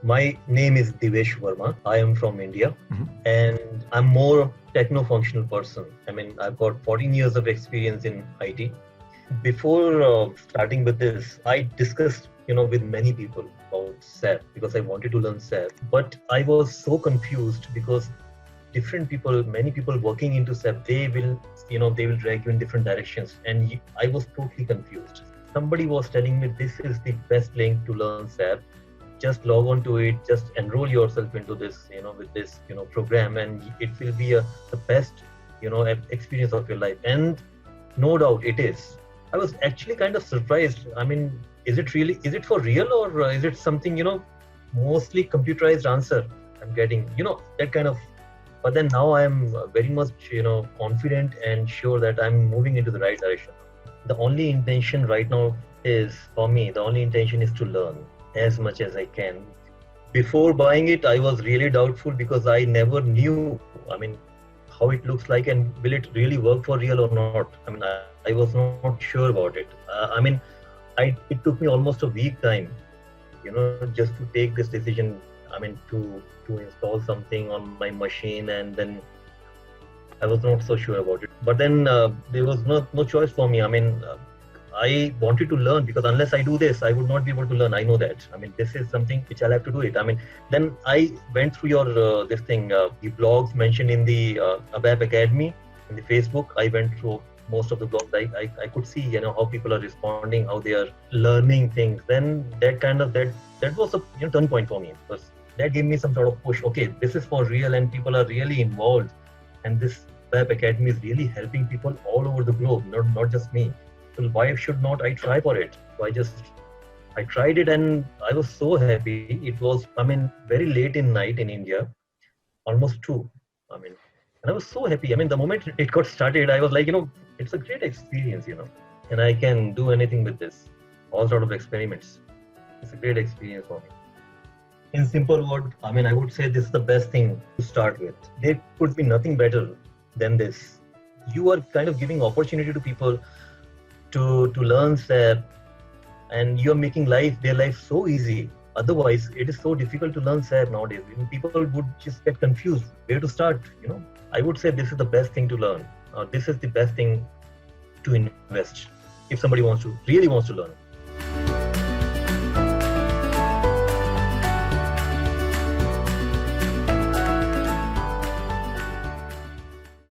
My name is Divesh Verma. I am from India, and I'm more techno-functional person. I mean, I've got 14 years of experience in IT. Before starting with this, I discussed, with many people about SAP because I wanted to learn SAP. But I was so confused because many people working into SAP, they will drag you in different directions, and I was totally confused. Somebody was telling me this is the best link to learn SAP. Just log on to it, just enroll yourself into this, with this, program, and it will be the best, experience of your life. And no doubt it is. I was actually kind of surprised. I mean, is it for real, or is it something, mostly computerized answer I'm getting, that kind of. But then now I'm very much, confident and sure that I'm moving into the right direction. The only intention right now is, for me, the only intention is to learn as much as I can. Before buying it, I was really doubtful because I never knew, how it looks like and will it really work for real or not. I was not sure about it. It took me almost a week time, just to take this decision. To install something on my machine, and then I was not so sure about it. But then there was no choice for me. I wanted to learn because unless I do this, I would not be able to learn. I know that. This is something which I'll have to do it. Then I went through your the blogs mentioned in the ABAP Academy, in the Facebook. I went through most of the blogs. I could see, how people are responding, how they are learning things. Then that was a turn point for me, because that gave me some sort of push. Okay, this is for real, and people are really involved, and this ABAP Academy is really helping people all over the globe, not just me. So why should not I try for it? So I tried it, and I was so happy. It was, very late in night in India, almost 2. And I was so happy. The moment it got started, I was like, it's a great experience, and I can do anything with this, all sort of experiments. It's a great experience for me. In simple word, I would say this is the best thing to start with. There could be nothing better than this. You are kind of giving opportunity to people to learn SAP, and you're making their life so easy. Otherwise, it is so difficult to learn SAP nowadays. People would just get confused where to start. I would say this is the best thing to learn. This is the best thing to invest if somebody really wants to learn.